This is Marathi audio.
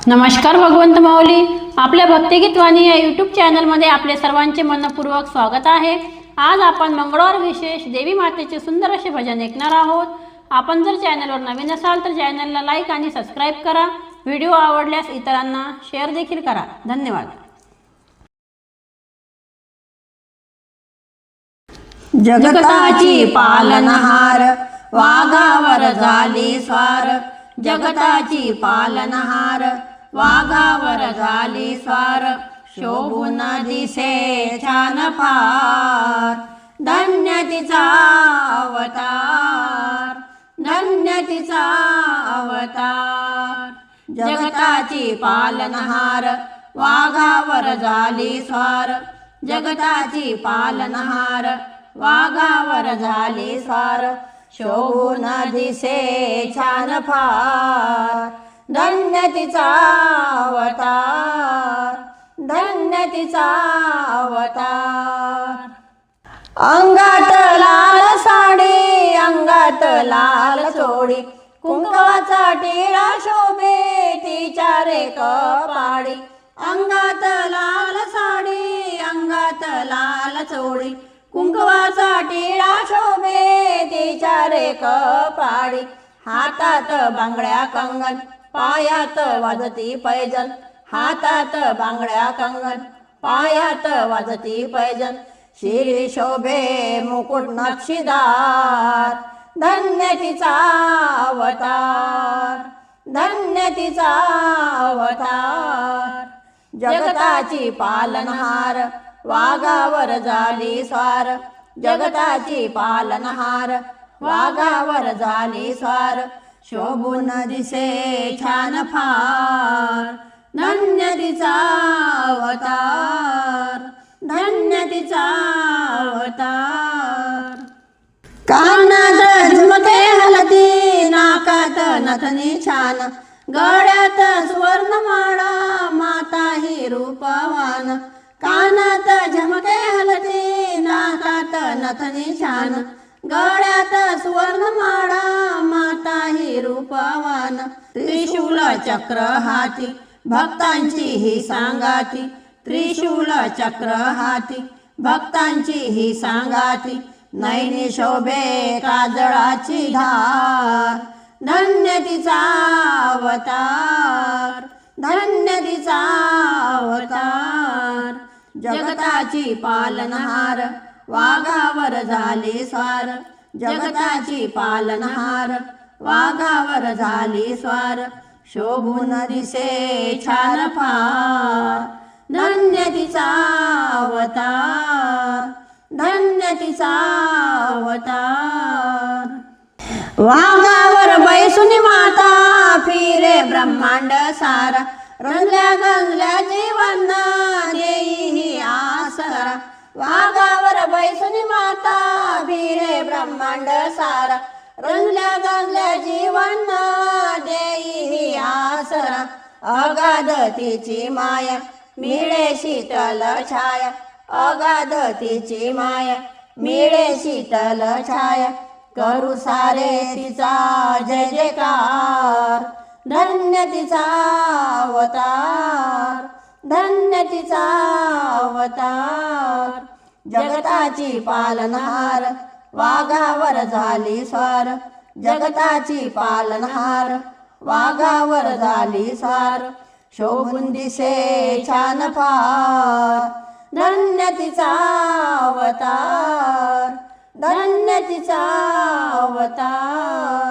नमस्कार भगवंत माऊली, आपल्या भक्तिगीत वाणी या यूट्यूब चॅनलमध्ये आपले सर्वांचे मनपूर्वक स्वागत आहे। आज आपण मंगळवार विशेष देवी मातेचे सुंदर असे भजन ऐकणार आहोत। आपण जर चॅनलवर नवीन असाल तर चॅनलला लाईक आणि सबस्क्राईब करा। व्हिडिओ आवडल्यास इतरांना शेअर देखील करा। धन्यवाद। जगताची पालनहार वाघावर झाली स्वार, जगताची पालनहार वाघावर झाली स्वार, शोभून दिसे छान फार, धन्य तिचा अवतार, धन्य तिचा अवतार। जगताची पालनहार वाघावर झाली स्वार, जगताची पालनहार वाघावर झाली स्वार, शोभून दिसे छान फार, धन्य तिचा अवतार, धन्य तिचा अवतार। अंगात लाल साडी, अंगात लाल चोळी, कुंकवाचा टिळा शोभे तिच्या रे कपाळी। अंगात लाल साडी, अंगात लाल चोळी, कुंकवाचा टिळा शोभे तिच्या रे कपाळी। हातात बांगड्या कंगन, पायात वाजती पैजन, हातात बांगड्या कंगन, पायात वाजती पैजन, शिरी शोभे मुकुट नक्षीदार, धन्य तिचा अवतार, धन्य तिचा अवतार। जगताची पालनहार वाघावर झाली स्वार, जगताची पालनहार वाघावर झाली स्वार, शोभून दिसे छान फार, धन्य तिचा अवतार, धन्य तिचा अवतार। कानात झुमके हलती, नाकात नथनी छान, गळ्यात सुवर्णमाळा, माता ही रूपवान। कानात झुमके हलती, नाकात नथनी छान, गळ्यात सुवर्णमाळा, माता ही रूपवान। त्रिशूल चक्र हाती, भक्तांची ही सांगाती, त्रिशूल चक्र हाती, भक्तांची ही सांगाती, नैनी शोभे काजळाची धार, धन्य तिचा अवतार, धन्य तिचा अवतार। जगताची पालनहार वाघावर झाली स्वार, जगताची पालनहार वाघावर झाली स्वार, शोभून दिसे छान फार, धन्य तिचा अवतार, धन्य तिचा अवतार। वाघावर बैसुनी माता फिरे ब्रह्मांड सारा, रंगल्या गंजल्या जीवांना देई ही आसरा। वाघावर बैसुनी माता फिरे ब्रह्मांड सारा, रंगल्या गंजल्या जीवांना देई ही आसरा। अगाध तिची माया मिळे शीतल छाया, अगाध तिची माया मिळे शीतल छाया, करू सारे तिचा जय जयकार, धन्य तिचा अवतार, धन्य तिचा अवतार। जगताची पालनहार वाघावर झाली स्वार, जगताची पालनहार वाघावर झाली स्वार, शोभून दिसे छान फार, धन्य तिचा अवतार, धन्य तिचा अवतार।